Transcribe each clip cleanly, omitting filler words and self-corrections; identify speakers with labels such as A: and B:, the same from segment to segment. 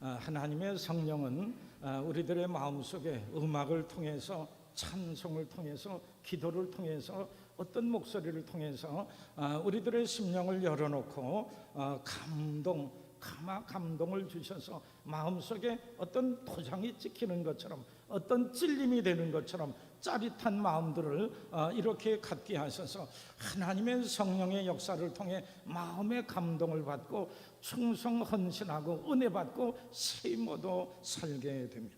A: 하나님의 성령은 우리들의 마음속에 음악을 통해서, 찬송을 통해서, 기도를 통해서, 어떤 목소리를 통해서 우리들의 심령을 열어놓고 감동을 주셔서 마음속에 어떤 도장이 찍히는 것처럼, 어떤 찔림이 되는 것처럼 짜릿한 마음들을 이렇게 갖게 하셔서 하나님의 성령의 역사를 통해 마음의 감동을 받고 충성 헌신하고 은혜 받고 세임어도 살게 됩니다.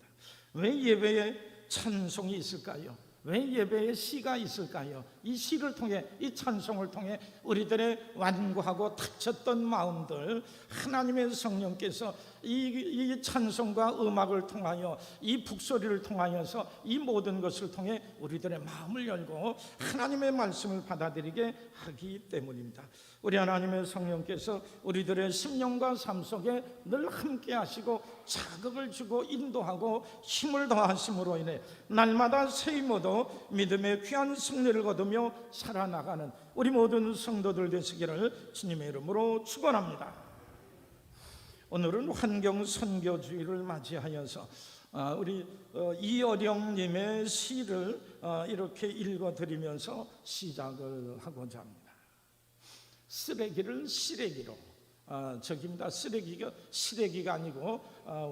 A: 왜 예배에 찬송이 있을까요? 왜 예배에 시가 있을까요? 이 시를 통해, 이 찬송을 통해 우리들의 완고하고 다쳤던 마음들, 하나님의 성령께서 이 찬송과 음악을 통하여, 이 북소리를 통하여서 이 모든 것을 통해 우리들의 마음을 열고 하나님의 말씀을 받아들이게 하기 때문입니다. 우리 하나님의 성령께서 우리들의 심령과 삶 속에 늘 함께 하시고 자극을 주고 인도하고 힘을 더하심으로 인해 날마다 세임어도 믿음의 귀한 승리를 거두며 살아나가는 우리 모든 성도들 되시기를 주님의 이름으로 축원합니다. 오늘은 환경선교주의를 맞이하여서 우리 이어령님의 시를 이렇게 읽어드리면서 시작을 하고자 합니다. 쓰레기를 시래기로, 저기입니다. 시래기가 아니고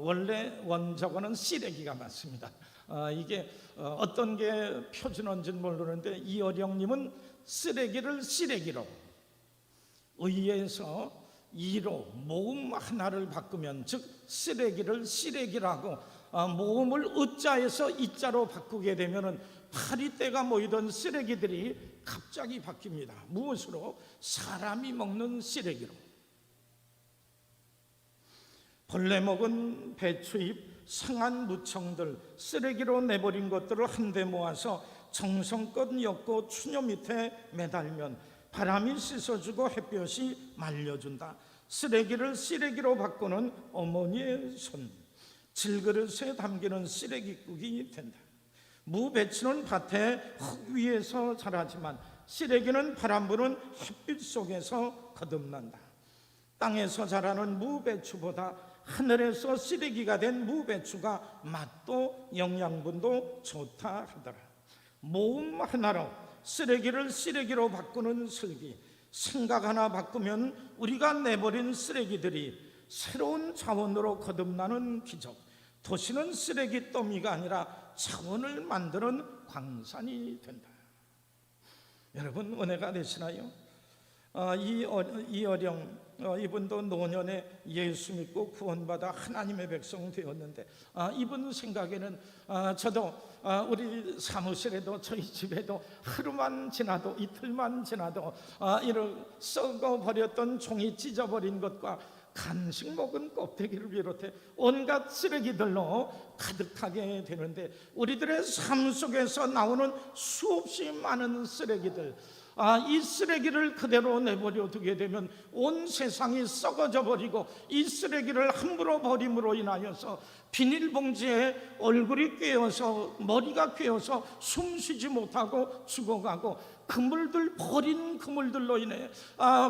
A: 원래 원적어는 시래기가 맞습니다. 이게 어떤 게 표준어인지는 모르는데 이어령님은 쓰레기를 시래기로, 의에서 이로 모음 하나를 바꾸면, 즉 쓰레기를 시래기라고 모음을 의자에서 이자로 바꾸게 되면은 파리떼가 모이던 쓰레기들이 갑자기 바뀝니다. 무엇으로? 사람이 먹는 쓰레기로. 벌레 먹은 배추잎, 상한 무청들, 쓰레기로 내버린 것들을 한데 모아서 정성껏 엮고 추녀 밑에 매달면 바람이 씻어주고 햇볕이 말려준다. 쓰레기를 시래기로 바꾸는 어머니의 손, 질그릇에 담기는 쓰레기국이 된다. 무배추는 밭에 흙 위에서 자라지만 시래기는 바람 부는 햇빛 속에서 거듭난다. 땅에서 자라는 무배추보다 하늘에서 시래기가 된 무배추가 맛도 영양분도 좋다 하더라. 모음 하나로 쓰레기를 시래기로 바꾸는 슬기, 생각 하나 바꾸면 우리가 내버린 쓰레기들이 새로운 자원으로 거듭나는 기적. 도시는 쓰레기 더미가 아니라 자원을 만드는 광산이 된다. 여러분, 은혜가 되시나요? 이어령 이분도 노년에 예수 믿고 구원받아 하나님의 백성 되었는데, 이분 생각에는 저도 우리 사무실에도 저희 집에도 하루만 지나도, 이틀만 지나도 이런 썩어버렸던 종이 찢어버린 것과 간식 먹은 껍데기를 비롯해 온갖 쓰레기들로 가득하게 되는데, 우리들의 삶 속에서 나오는 수없이 많은 쓰레기들, 이 쓰레기를 그대로 내버려 두게 되면 온 세상이 썩어져 버리고, 이 쓰레기를 함부로 버림으로 인하여서 비닐봉지에 얼굴이 꿰어서, 머리가 꿰어서 숨쉬지 못하고 죽어가고, 버린 그물들로 인해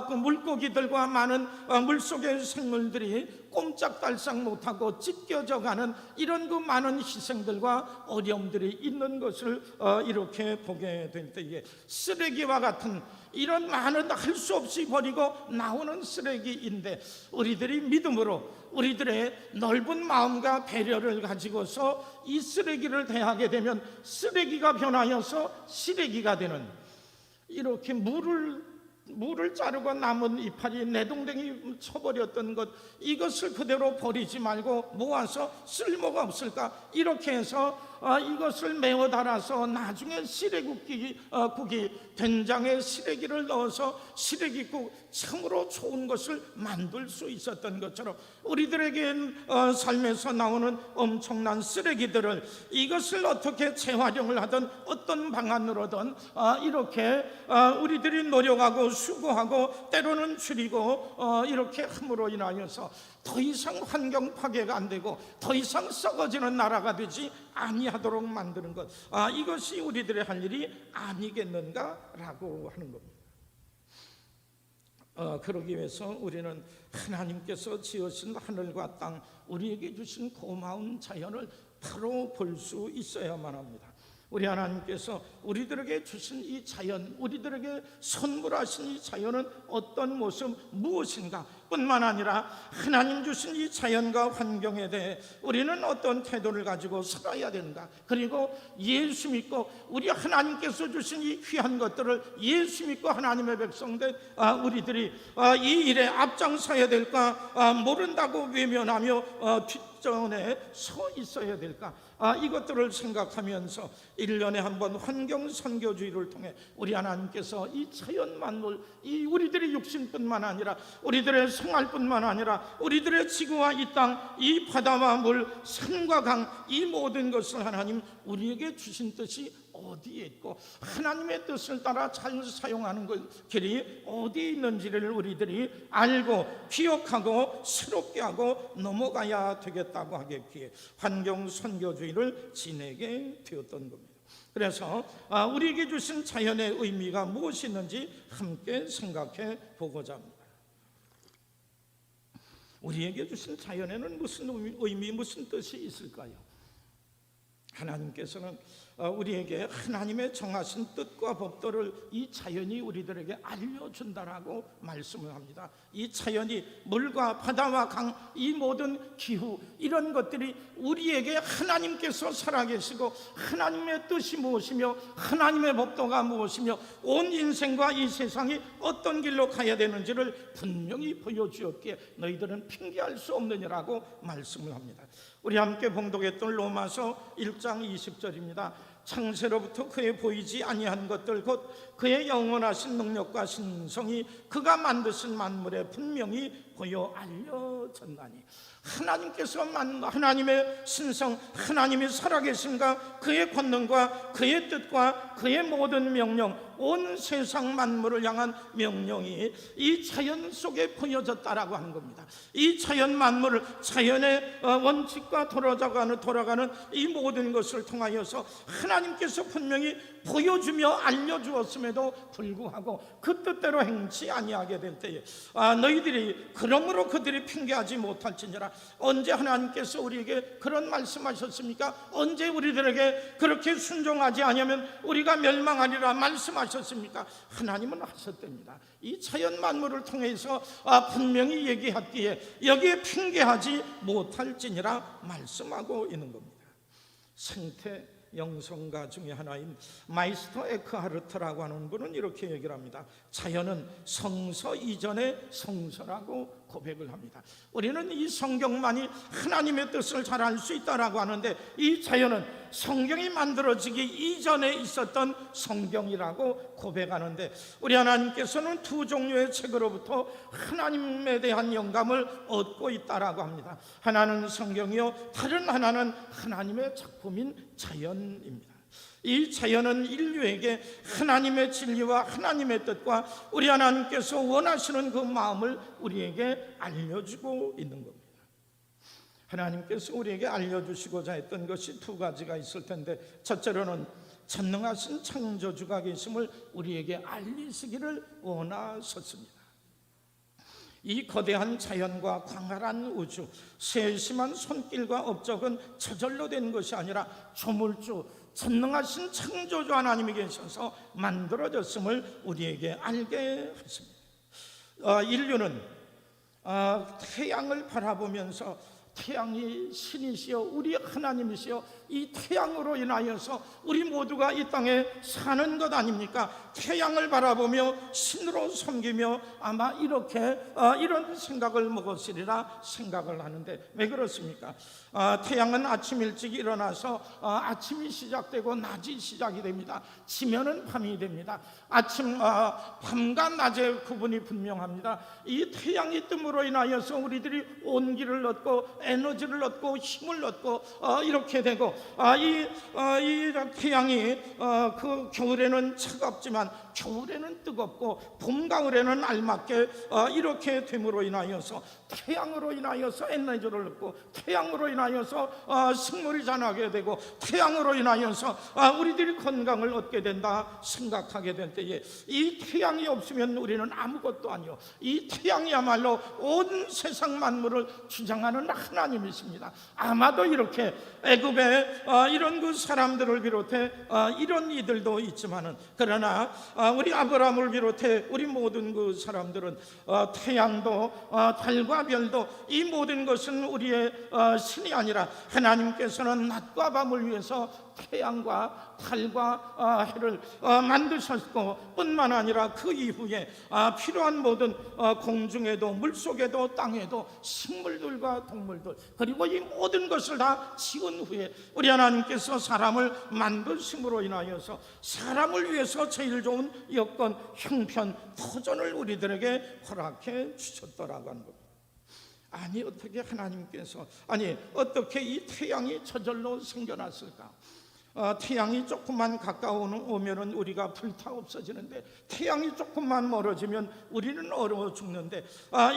A: 그 물고기들과 많은 물속의 생물들이 꼼짝달싹 못하고 찢겨져 가는 이런 그 많은 희생들과 어려움들이 있는 것을 이렇게 보게 될 때에, 쓰레기와 같은 이런 많은 할 수 없이 버리고 나오는 쓰레기인데, 우리들이 믿음으로 우리들의 넓은 마음과 배려를 가지고서 이 쓰레기를 대하게 되면 쓰레기가 변하여서 시래기가 되는, 이렇게 물을 자르고 남은 이파리, 내동댕이 쳐버렸던 것, 이것을 그대로 버리지 말고 모아서 쓸모가 없을까, 이렇게 해서 이것을 메워 달아서 나중에 시래국이 된장에 시래기를 넣어서 시래기국, 참으로 좋은 것을 만들 수 있었던 것처럼 우리들에겐 삶에서 나오는 엄청난 쓰레기들을, 이것을 어떻게 재활용을 하든 어떤 방안으로든 이렇게 우리들이 노력하고 수고하고 때로는 줄이고 이렇게 함으로 인하여서 더 이상 환경 파괴가 안 되고 더 이상 썩어지는 나라가 되지 아니하도록 만드는 것, 이것이 우리들의 할 일이 아니겠는가라고 하는 겁니다. 그러기 위해서 우리는 하나님께서 지으신 하늘과 땅, 우리에게 주신 고마운 자연을 바로 볼 수 있어야만 합니다. 우리 하나님께서 우리들에게 주신 이 자연, 우리들에게 선물하신 이 자연은 어떤 모습, 무엇인가 뿐만 아니라 하나님 주신 이 자연과 환경에 대해 우리는 어떤 태도를 가지고 살아야 되는가, 그리고 예수 믿고 우리 하나님께서 주신 이 귀한 것들을 예수 믿고 하나님의 백성된 우리들이 이 일에 앞장서야 될까, 모른다고 외면하며 뒷전에 서 있어야 될까, 이것들을 생각하면서 1년에 한 번 환경 선교주의를 통해 우리 하나님께서 이 자연 만물, 이 우리들의 육신뿐만 아니라 우리들의 생활뿐만 아니라 우리들의 지구와 이 땅, 이 바다와 물, 산과 강, 이 모든 것을 하나님 우리에게 주신 뜻이 어디에 있고 하나님의 뜻을 따라 잘 사용하는 것 길이 어디에 있는지를 우리들이 알고 기억하고 새롭게 하고 넘어가야 되겠다고 하겠기에 환경 선교주의를 지내게 되었던 겁니다. 그래서 우리에게 주신 자연의 의미가 무엇이 있는지 함께 생각해 보고자 합니다. 우리에게 주신 자연에는 무슨 의미, 무슨 뜻이 있을까요? 하나님께서는 우리에게 하나님의 정하신 뜻과 법도를 이 자연이 우리들에게 알려준다라고 말씀을 합니다. 이 자연이 물과 바다와 강, 이 모든 기후, 이런 것들이 우리에게 하나님께서 살아계시고 하나님의 뜻이 무엇이며 하나님의 법도가 무엇이며 온 인생과 이 세상이 어떤 길로 가야 되는지를 분명히 보여주었기에 너희들은 핑계할 수 없느니라고 말씀을 합니다. 우리 함께 봉독했던 로마서 1장 20절입니다. 창세로부터 그의 보이지 아니한 것들 곧 그의 영원하신 능력과 신성이 그가 만드신 만물에 분명히 보여 알려졌나니, 하나님께서 하나님의 신성, 하나님이 살아계신가, 그의 권능과 그의 뜻과 그의 모든 명령, 온 세상 만물을 향한 명령이 이 자연 속에 보여졌다라고 하는 겁니다. 이 자연 만물을, 자연의 원칙과 돌아가는 이 모든 것을 통하여서 하나님께서 분명히 보여주며 알려주었음에도 불구하고 그 뜻대로 행치 아니하게 될 때에 너희들이 그러므로 그들이 핑계하지 못할지니라. 언제 하나님께서 우리에게 그런 말씀하셨습니까? 언제 우리들에게 그렇게 순종하지 아니하면 우리가 멸망하리라 말씀하셨습니까? 하나님은 하셨답니다. 이 자연 만물을 통해서 분명히 얘기했기에 여기에 핑계하지 못할지니라 말씀하고 있는 겁니다. 생태 영성가 중에 하나인 마이스터 에크하르트라고 하는 분은 이렇게 얘기를 합니다. 자연은 성서 이전의 성서라고 고백을 합니다. 우리는 이 성경만이 하나님의 뜻을 잘 알 수 있다라고 하는데, 이 자연은 성경이 만들어지기 이전에 있었던 성경이라고 고백하는데, 우리 하나님께서는 두 종류의 책으로부터 하나님에 대한 영감을 얻고 있다라고 합니다. 하나는 성경이요, 다른 하나는 하나님의 작품인 자연입니다. 이 자연은 인류에게 하나님의 진리와 하나님의 뜻과 우리 하나님께서 원하시는 그 마음을 우리에게 알려주고 있는 겁니다. 하나님께서 우리에게 알려주시고자 했던 것이 두 가지가 있을 텐데, 첫째로는 전능하신 창조주가 계심을 우리에게 알리시기를 원하셨습니다. 이 거대한 자연과 광활한 우주, 세심한 손길과 업적은 저절로 된 것이 아니라 조물주, 전능하신 창조주 하나님이 계셔서 만들어졌음을 우리에게 알게 하십니다. 인류는 태양을 바라보면서 태양이 신이시여 우리 하나님이시여, 이 태양으로 인하여서 우리 모두가 이 땅에 사는 것 아닙니까? 태양을 바라보며 신으로 섬기며 아마 이렇게 이런 생각을 먹었으리라 생각을 하는데, 왜 그렇습니까? 태양은 아침 일찍 일어나서 아침이 시작되고 낮이 시작이 됩니다. 지면은 밤이 됩니다. 밤과 낮의 구분이 분명합니다. 이 태양이 뜸으로 인하여서 우리들이 온기를 얻고 에너지를 얻고 힘을 얻고 이렇게 되고 이 태양이 그 겨울에는 차갑지만 겨울에는 뜨겁고 봄 가을에는 알맞게 이렇게 됨으로 인하여서 태양으로 인하여서 에너지를 얻고 태양으로 인하여서 식물이 자라게 되고 태양으로 인하여서 우리들이 건강을 얻게 된다 생각하게 될 때에 이 태양이 없으면 우리는 아무것도 아니요, 이 태양이야말로 온 세상 만물을 주장하는 하나님이십니다. 아마도 이렇게 애굽의 이런 그 사람들을 비롯해 이런 이들도 있지만은, 그러나 우리 아브라함을 비롯해 우리 모든 그 사람들은 태양도 달과 별도 이 모든 것은 우리의 신이 아니라 하나님께서는 낮과 밤을 위해서 태양과 달과 해를 만드셨고, 뿐만 아니라 그 이후에 필요한 모든 공중에도 물속에도 땅에도 식물들과 동물들, 그리고 이 모든 것을 다 지은 후에 우리 하나님께서 사람을 만드심으로 인하여서 사람을 위해서 제일 좋은 여건, 형편, 터전을 우리들에게 허락해 주셨더라고 하는 겁니다. 아니 어떻게 하나님께서, 어떻게 이 태양이 저절로 생겨났을까? 태양이 조금만 가까우면 우리가 불타 없어지는데, 태양이 조금만 멀어지면 우리는 얼어 죽는데,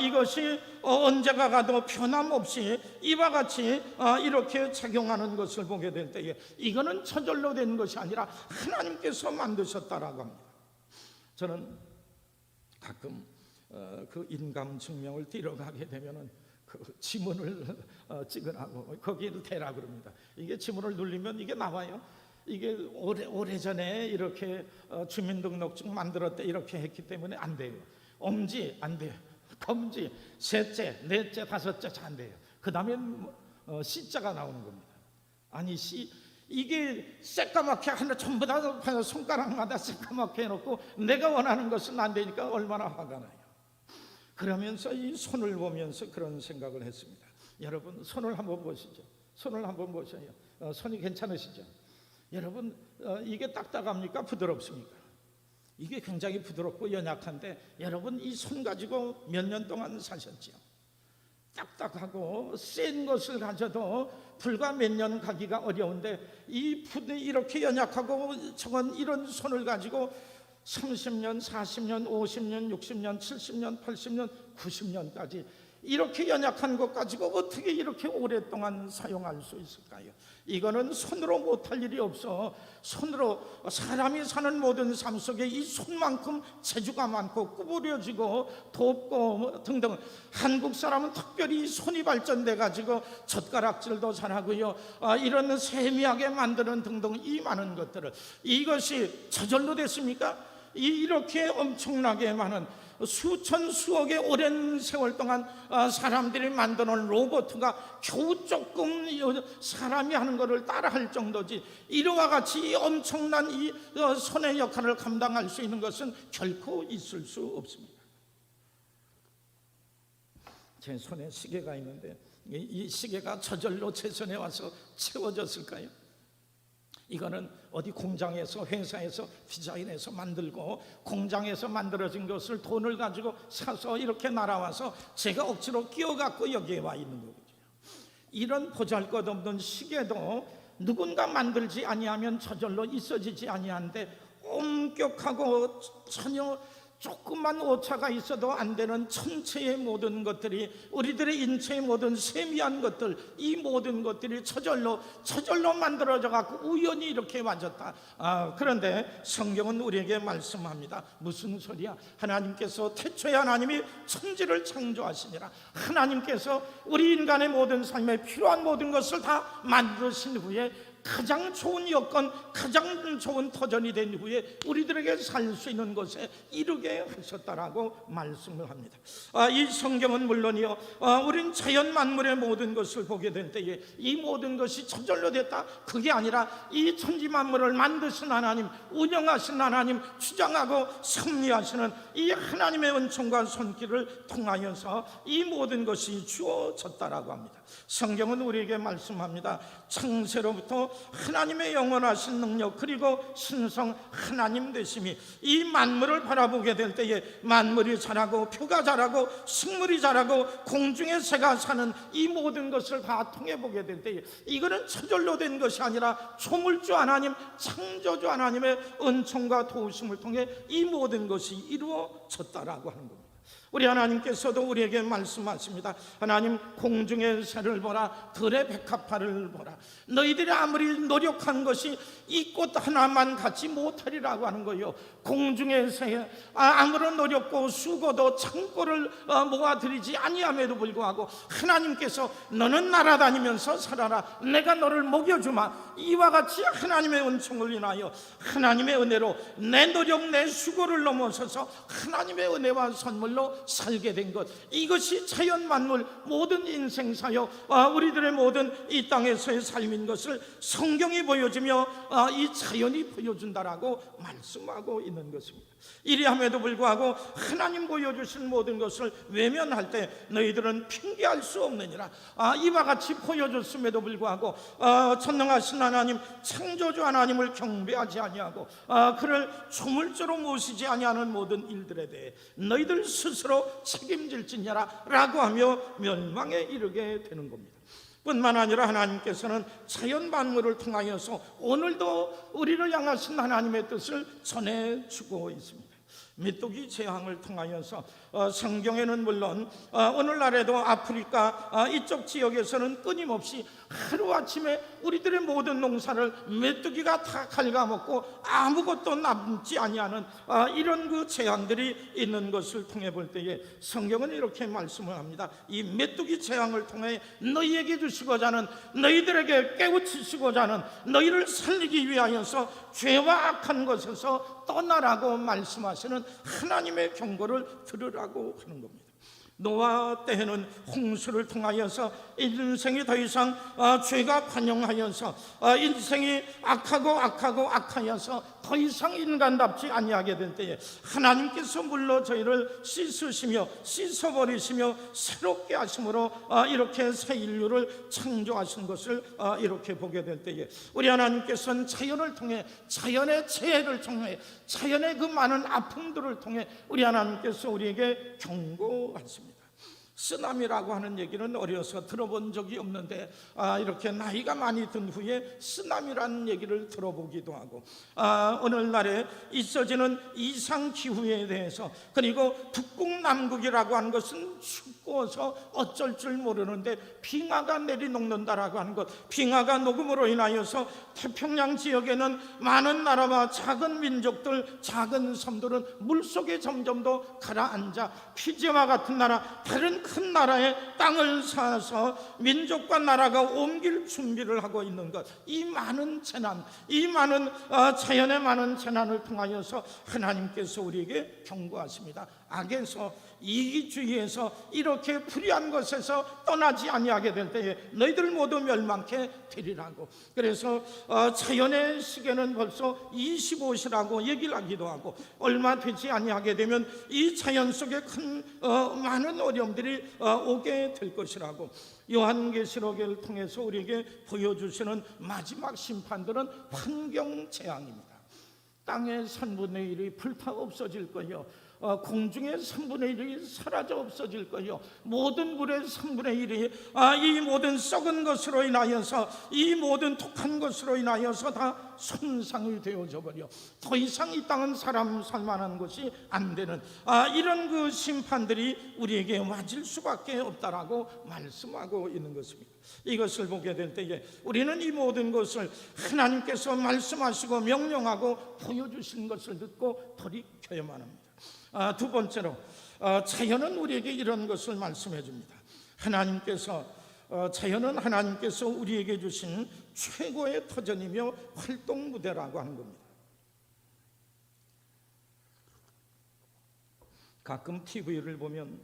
A: 이것이 언제가 가도 변함없이 이와 같이 이렇게 작용하는 것을 보게 될 때에 이거는 저절로 된 것이 아니라 하나님께서 만드셨다라고 합니다. 저는 가끔 그 인감 증명을 띄러 가게 되면은 그 지문을 찍으라고 거기를 대라 그럽니다. 이게 지문을 눌리면 이게 나와요. 이게 오래전에 이렇게 주민등록증 만들었대 이렇게 했기 때문에 안 돼요. 엄지 안 돼요. 검지 셋째, 넷째, 다섯째 안 돼요. 그 다음에 C자가 나오는 겁니다. 아니 이게 새까맣게 하나 전부 다 손가락마다 새까맣게 해놓고 내가 원하는 것은 안 되니까 얼마나 화가 나요. 그러면서 이 손을 보면서 그런 생각을 했습니다. 여러분 손을 한번 보시죠. 손을 한번 보셔요. 손이 괜찮으시죠? 여러분 이게 딱딱합니까? 부드럽습니까? 이게 굉장히 부드럽고 연약한데, 여러분 이 손 가지고 몇 년 동안 사셨지요? 딱딱하고 센 것을 가져도 불과 몇 년 가기가 어려운데, 이렇게 연약하고 저건 이런 손을 가지고 30년, 40년, 50년, 60년, 70년, 80년, 90년까지 이렇게 연약한 것 가지고 어떻게 이렇게 오랫동안 사용할 수 있을까요? 이거는 손으로 못할 일이 없어. 손으로 사람이 사는 모든 삶 속에 이 손만큼 재주가 많고 구부려지고 돕고 등등. 한국 사람은 특별히 손이 발전돼 가지고 젓가락질도 잘하고요, 이런 세미하게 만드는 등등 이 많은 것들을, 이것이 저절로 됐습니까? 이렇게 엄청나게 많은 수천 수억의 오랜 세월 동안 사람들이 만드는 로봇가 겨우 조금 사람이 하는 것을 따라할 정도지, 이와 같이 엄청난 이 손의 역할을 감당할 수 있는 것은 결코 있을 수 없습니다. 제 손에 시계가 있는데 이 시계가 저절로 제 손에 와서 채워졌을까요? 이거는 어디 공장에서, 회사에서 디자인해서 만들고 공장에서 만들어진 것을 돈을 가지고 사서 이렇게 날아와서 제가 억지로 끼워갖고 여기에 와 있는 거거든요. 이런 보잘것없는 시계도 누군가 만들지 아니하면 저절로 있어지지 아니하는데, 엄격하고 전혀 조금만 오차가 있어도 안 되는 천체의 모든 것들이, 우리들의 인체의 모든 세미한 것들, 이 모든 것들이 저절로 만들어져 갖고 우연히 이렇게 맞았다. 그런데 성경은 우리에게 말씀합니다. 무슨 소리야? 하나님께서 태초에 하나님이 천지를 창조하시니라. 하나님께서 우리 인간의 모든 삶에 필요한 모든 것을 다 만드신 후에 가장 좋은 여건, 가장 좋은 터전이 된 후에 우리들에게 살 수 있는 곳에 이르게 하셨다라고 말씀을 합니다. 이 성경은 물론이요, 우린 자연 만물의 모든 것을 보게 될 때에 이 모든 것이 저절로 됐다, 그게 아니라 이 천지 만물을 만드신 하나님, 운영하신 하나님, 주장하고 섭리하시는 이 하나님의 은총과 손길을 통하여서 이 모든 것이 주어졌다라고 합니다. 성경은 우리에게 말씀합니다. 창세로부터 하나님의 영원하신 능력, 그리고 신성 하나님 되심이 이 만물을 바라보게 될 때에 만물이 자라고 표가 자라고 식물이 자라고 공중의 새가 사는 이 모든 것을 다 통해 보게 될 때에 이거는 저절로 된 것이 아니라 조물주 하나님, 창조주 하나님의 은총과 도우심을 통해 이 모든 것이 이루어졌다라고 하는 겁니다. 우리 하나님께서도 우리에게 말씀하십니다. 하나님, 공중의 새를 보라, 들의 백합화를 보라. 너희들이 아무리 노력한 것이 이 꽃 하나만 갖지 못하리라고 하는 거예요. 공중의 새, 아무런 노력고 수고도 창고를 모아들이지 아니함에도 불구하고 하나님께서 너는 날아다니면서 살아라, 내가 너를 먹여주마. 이와 같이 하나님의 은총을 인하여 하나님의 은혜로 내 노력 내 수고를 넘어서서 하나님의 은혜와 선물로 살게 된 것, 이것이 자연 만물 모든 인생 사역, 우리들의 모든 이 땅에서의 삶인 것을 성경이 보여주며 이 자연이 보여준다라고 말씀하고 있는 것입니다. 이리함에도 불구하고 하나님 보여주신 모든 것을 외면할 때 너희들은 핑계할 수 없느니라. 이와 같이 보여줬음에도 불구하고 전능하신 하나님, 창조주 하나님을 경배하지 아니하고 그를 조물주로 모시지 아니하는 모든 일들에 대해 너희들 스스로 책임질지니라 라고 하며 멸망에 이르게 되는 겁니다. 뿐만 아니라 하나님께서는 자연 만물을 통하여서 오늘도 우리를 향하신 하나님의 뜻을 전해주고 있습니다. 메뚜기 재앙을 통하여서 성경에는 물론 오늘날에도 아프리카 이쪽 지역에서는 끊임없이 하루아침에 우리들의 모든 농사를 메뚜기가 다 갉아먹고 아무것도 남지 아니하는 이런 그 재앙들이 있는 것을 통해 볼 때에 성경은 이렇게 말씀을 합니다. 이 메뚜기 재앙을 통해 너희에게 주시고자 하는, 너희들에게 깨우치시고자 하는, 너희를 살리기 위하여서 죄와 악한 것에서 떠나라고 말씀하시는 하나님의 경고를 들으라고 하는 겁니다. 노아 때에는 홍수를 통하여서 인생이 더 이상 죄가 관영하여서 인생이 악하여서 더 이상 인간답지 아니하게 될 때에 하나님께서 물러 저희를 씻으시며 씻어버리시며 새롭게 하심으로 이렇게 새 인류를 창조하신 것을 이렇게 보게 될 때에 우리 하나님께서는 자연을 통해, 자연의 재해를 통해, 자연의 그 많은 아픔들을 통해 우리 하나님께서 우리에게 경고하십니다. 쓰나미라고 하는 얘기는 어려서 들어본 적이 없는데 이렇게 나이가 많이 든 후에 쓰나미라는 얘기를 들어보기도 하고 오늘날에 있어지는 이상기후에 대해서, 그리고 북극남극이라고 하는 것은 춥고서 어쩔 줄 모르는데 빙하가 내리녹는다라고 하는 것, 빙하가 녹음으로 인하여서 태평양 지역에는 많은 나라와 작은 민족들, 작은 섬들은 물속에 점점 더 가라앉아 피지와 같은 나라, 다른 큰 나라의 땅을 사서 민족과 나라가 옮길 준비를 하고 있는 것, 이 많은 재난, 이 많은 자연의 많은 재난을 통하여서 하나님께서 우리에게 경고하십니다. 악에서, 이기주의에서, 이렇게 불의한 것에서 떠나지 아니하게 될 때에 너희들 모두 멸망케 되리라고. 그래서 자연의 시계는 벌써 25시라고 얘기를 하기도 하고, 얼마 되지 아니하게 되면 이 자연 속에 큰 많은 어려움들이 오게 될 것이라고. 요한계시록을 통해서 우리에게 보여주시는 마지막 심판들은 환경재앙입니다. 땅의 3분의 1이 불타 없어질 거예요. 공중의 3분의 1이 사라져 없어질 거예요. 모든 물의 3분의 1이 이 모든 썩은 것으로 인하여서, 이 모든 독한 것으로 인하여서 다 손상이 되어져 버려 더 이상 이 땅은 사람 살만한 것이 안 되는 이런 그 심판들이 우리에게 와질 수밖에 없다라고 말씀하고 있는 것입니다. 이것을 보게 될 때에 우리는 이 모든 것을 하나님께서 말씀하시고 명령하고 보여주신 것을 듣고 돌이켜야만 합니다. 두 번째로 자연은 우리에게 이런 것을 말씀해 줍니다. 자연은 하나님께서 우리에게 주신 최고의 터전이며 활동 무대라고 하는 겁니다. 가끔 TV를 보면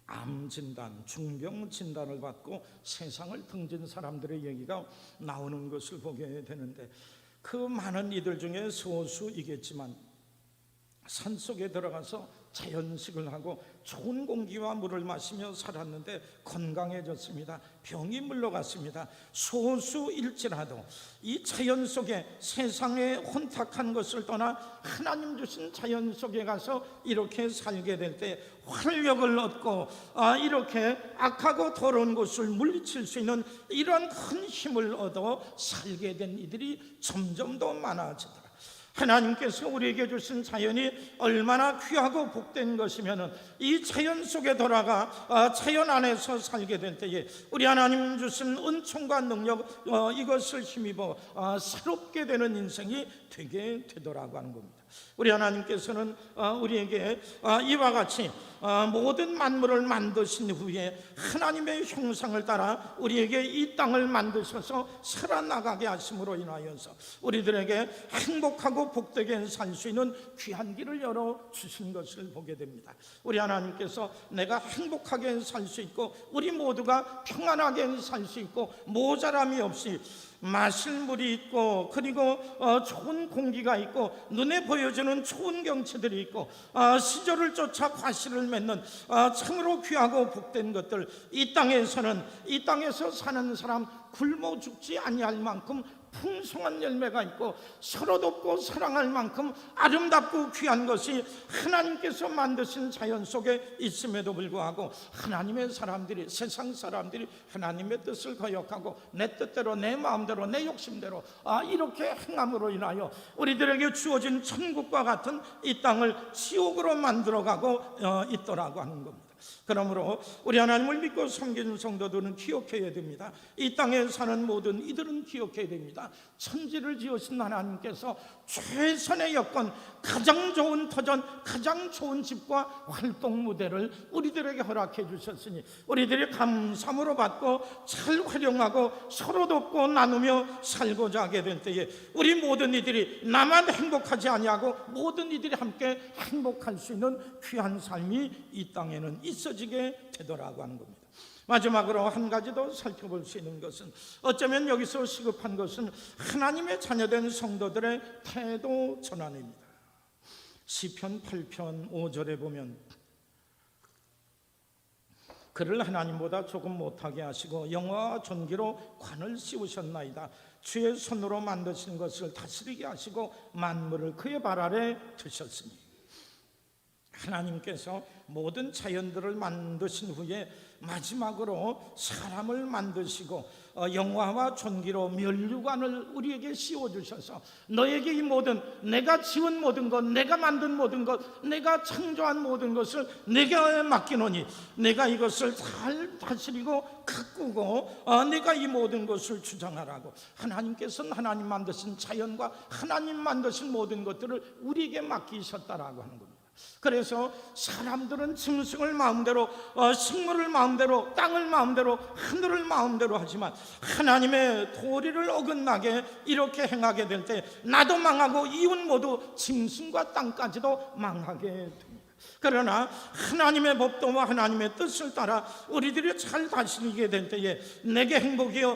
A: 암 진단, 중병 진단을 받고 세상을 등진 사람들의 얘기가 나오는 것을 보게 되는데, 그 많은 이들 중에 소수이겠지만 산속에 들어가서 자연식을 하고 좋은 공기와 물을 마시며 살았는데 건강해졌습니다. 병이 물러갔습니다. 소수일지라도 이 자연 속에 세상의 혼탁한 것을 떠나 하나님 주신 자연 속에 가서 이렇게 살게 될 때 활력을 얻고 이렇게 악하고 더러운 것을 물리칠 수 있는 이런 큰 힘을 얻어 살게 된 이들이 점점 더 많아지더라. 하나님께서 우리에게 주신 자연이 얼마나 귀하고 복된 것이면 이 자연 속에 돌아가 자연 안에서 살게 될 때에 우리 하나님 주신 은총과 능력 이것을 힘입어 새롭게 되는 인생이 되게 되더라고 하는 겁니다. 우리 하나님께서는 우리에게 이와 같이 모든 만물을 만드신 후에 하나님의 형상을 따라 우리에게 이 땅을 만드셔서 살아나가게 하심으로 인하여서 우리들에게 행복하고 복되게 살 수 있는 귀한 길을 열어주신 것을 보게 됩니다. 우리 하나님께서 내가 행복하게 살 수 있고 우리 모두가 평안하게 살 수 있고 모자람이 없이 마실 물이 있고 그리고 좋은 공기가 있고 눈에 보여주는 좋은 경치들이 있고 시절을 쫓아 과실을 맺는 참으로 귀하고 복된 것들, 이 땅에서 사는 사람 굶어 죽지 아니할 만큼 풍성한 열매가 있고 서로 돕고 사랑할 만큼 아름답고 귀한 것이 하나님께서 만드신 자연 속에 있음에도 불구하고 하나님의 사람들이, 세상 사람들이 하나님의 뜻을 거역하고 내 뜻대로 내 마음대로 내 욕심대로 이렇게 행함으로 인하여 우리들에게 주어진 천국과 같은 이 땅을 지옥으로 만들어가고 있더라고 하는 겁니다. 그러므로 우리 하나님을 믿고 섬기는 성도들은 기억해야 됩니다. 이 땅에 사는 모든 이들은 기억해야 됩니다. 천지를 지으신 하나님께서 최선의 여건, 가장 좋은 터전, 가장 좋은 집과 활동 무대를 우리들에게 허락해 주셨으니 우리들이 감사함으로 받고 잘 활용하고 서로 돕고 나누며 살고자 하게 될 때에 우리 모든 이들이 나만 행복하지 아니하고 모든 이들이 함께 행복할 수 있는 귀한 삶이 이 땅에는 있어지게 되더라고 하는 겁니다. 마지막으로 한 가지 더 살펴볼 수 있는 것은 어쩌면 여기서 시급한 것은 하나님의 자녀된 성도들의 태도 전환입니다. 시편 8편 5절에 보면 그를 하나님보다 조금 못하게 하시고 영화와 존귀로 관을 씌우셨나이다. 주의 손으로 만드신 것을 다스리게 하시고 만물을 그의 발 아래 두셨으니 하나님께서 모든 자연들을 만드신 후에 마지막으로 사람을 만드시고 영화와 존귀로 면류관을 우리에게 씌워주셔서 너에게 이 모든 내가 지은 모든 것, 내가 만든 모든 것, 내가 창조한 모든 것을 내게 맡기노니 내가 이것을 잘 다스리고 가꾸고 내가 이 모든 것을 주장하라고 하나님께서는 하나님 만드신 자연과 하나님 만드신 모든 것들을 우리에게 맡기셨다라고 하는 겁니다. 그래서 사람들은 짐승을 마음대로 식물을 마음대로 땅을 마음대로 하늘을 마음대로 하지만 하나님의 도리를 어긋나게 이렇게 행하게 될 때 나도 망하고 이웃 모두 짐승과 땅까지도 망하게 됩니다. 그러나 하나님의 법도와 하나님의 뜻을 따라 우리들이 잘 다스리게 될 때에 내게 행복이요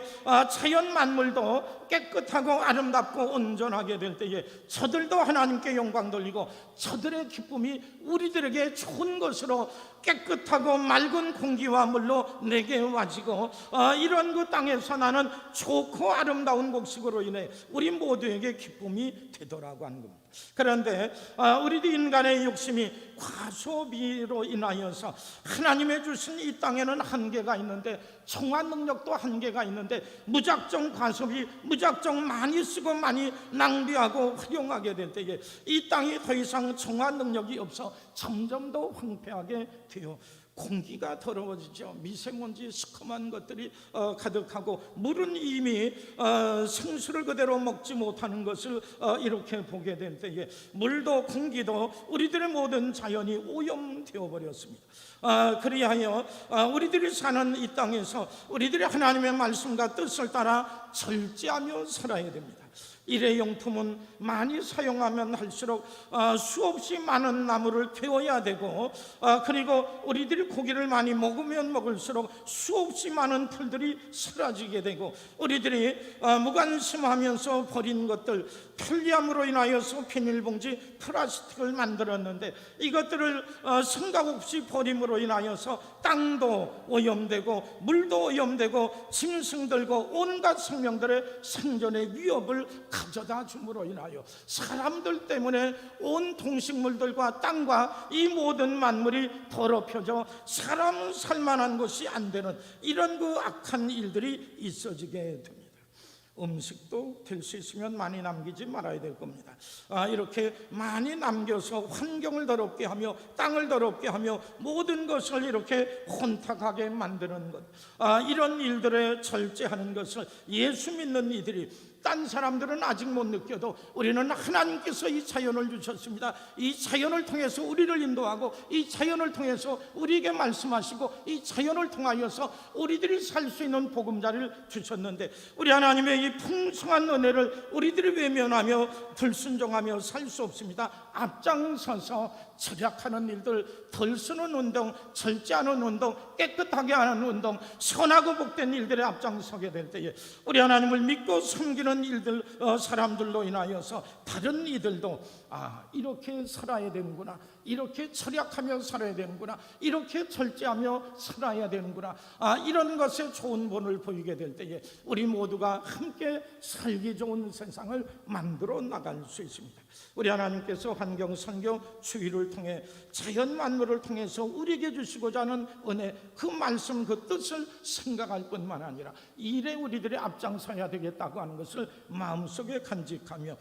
A: 자연 만물도 깨끗하고 아름답고 온전하게 될 때에 저들도 하나님께 영광 돌리고 저들의 기쁨이 우리들에게 좋은 것으로 깨끗하고 맑은 공기와 물로 내게 와지고 이런 그 땅에서 나는 좋고 아름다운 곡식으로 인해 우리 모두에게 기쁨이 되더라고 하는 겁니다. 그런데 우리 인간의 욕심이 과소비로 인하여서 하나님의 주신 이 땅에는 한계가 있는데 청한 능력도 한계가 있는데 무작정 과소비, 무작정 많이 쓰고 많이 낭비하고 활용하게 될 때에 이 땅이 더 이상 청한 능력이 없어 점점 더 황폐하게 돼요. 공기가 더러워지죠. 미세먼지 시커먼 것들이 가득하고 물은 이미 생수를 그대로 먹지 못하는 것을 이렇게 보게 될 때에 물도 공기도 우리들의 모든 자연이 오염되어 버렸습니다. 그리하여 우리들이 사는 이 땅에서 우리들이 하나님의 말씀과 뜻을 따라 절제하며 살아야 됩니다. 일회용품은 많이 사용하면 할수록 수없이 많은 나무를 태워야 되고, 그리고 우리들이 고기를 많이 먹으면 먹을수록 수없이 많은 풀들이 사라지게 되고, 우리들이 무관심하면서 버린 것들, 편리함으로 인하여서 비닐봉지, 플라스틱을 만들었는데 이것들을 생각 없이 버림으로 인하여서 땅도 오염되고 물도 오염되고 짐승들과 온갖 생명들의 생존의 위협을 가져다 줌으로 인하여 사람들 때문에 온 동식물들과 땅과 이 모든 만물이 더럽혀져 사람 살만한 것이 안 되는 이런 그 악한 일들이 있어지게 됩니다. 음식도 될 수 있으면 많이 남기지 말아야 될 겁니다. 이렇게 많이 남겨서 환경을 더럽게 하며 땅을 더럽게 하며 모든 것을 이렇게 혼탁하게 만드는 것, 이런 일들에 절제하는 것을 예수 믿는 이들이, 딴 사람들은 아직 못 느껴도 우리는 하나님께서 이 자연을 주셨습니다. 이 자연을 통해서 우리를 인도하고 이 자연을 통해서 우리에게 말씀하시고 이 자연을 통하여서 우리들이 살 수 있는 보금자리를 주셨는데, 우리 하나님의 이 풍성한 은혜를 우리들이 외면하며 불순종하며 살 수 없습니다. 앞장서서 절약하는 일들, 덜 쓰는 운동, 절제하는 운동, 깨끗하게 하는 운동, 선하고 복된 일들에 앞장서게 될 때에 우리 하나님을 믿고 섬기는 일들, 사람들로 인하여서 다른 이들도 이렇게 살아야 되는구나, 이렇게 절약하며 살아야 되는구나, 이렇게 절제하며 살아야 되는구나, 이런 것에 좋은 본을 보이게 될 때에 우리 모두가 함께 살기 좋은 세상을 만들어 나갈 수 있습니다. 우리 하나님께서 환경 선교 주의를 통해 자연 만물을 통해서 우리에게 주시고자 하는 은혜, 그 말씀, 그 뜻을 생각할 뿐만 아니라 일에 우리들이 앞장서야 되겠다고 하는 것을 마음속에 간직하며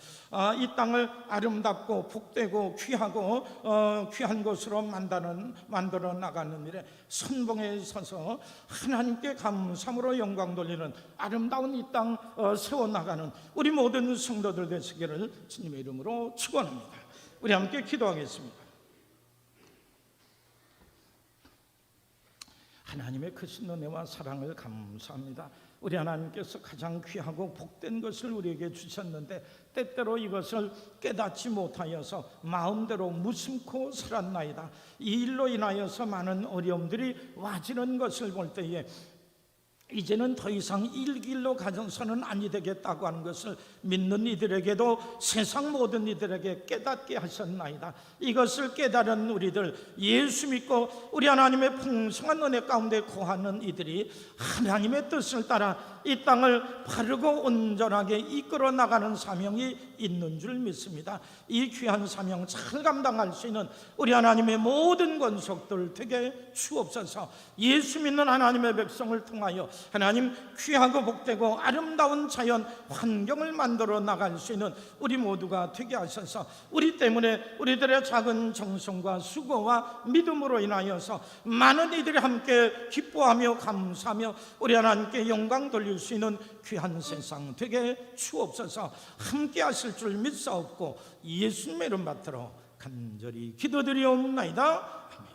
A: 이 땅을 아름답고 복되고 귀하고 귀한 것으로 만들어 나가는 일에 선봉에 서서 하나님께 감사함으로 영광 돌리는 아름다운 이 땅 세워나가는 우리 모든 성도들 되시기를 주님의 이름으로 축원합니다. 우리 함께 기도하겠습니다. 하나님의 크신 은혜와 사랑을 감사합니다. 우리 하나님께서 가장 귀하고 복된 것을 우리에게 주셨는데 때때로 이것을 깨닫지 못하여서 마음대로 무심코 살았나이다. 이 일로 인하여서 많은 어려움들이 와지는 것을 볼 때에 이제는 더 이상 일길로 가정서는 아니 되겠다고 하는 것을 믿는 이들에게도 세상 모든 이들에게 깨닫게 하셨나이다. 이것을 깨달은 우리들, 예수 믿고 우리 하나님의 풍성한 은혜 가운데 거하는 이들이 하나님의 뜻을 따라 이 땅을 바르고 온전하게 이끌어 나가는 사명이 있는 줄 믿습니다. 이 귀한 사명 잘 감당할 수 있는 우리 하나님의 모든 권속들 되게 주옵소서. 예수 믿는 하나님의 백성을 통하여 하나님 귀하고 복되고 아름다운 자연 환경을 만들어 나갈 수 있는 우리 모두가 되게 하셔서 우리 때문에 우리들의 작은 정성과 수고와 믿음으로 인하여서 많은 이들이 함께 기뻐하며 감사하며 우리 하나님께 영광 돌릴 수 있는 귀한 세상 되게 주옵소서. 함께 하실 줄 믿사옵고 예수님의 이름 받들어 간절히 기도드리옵나이다. 아멘.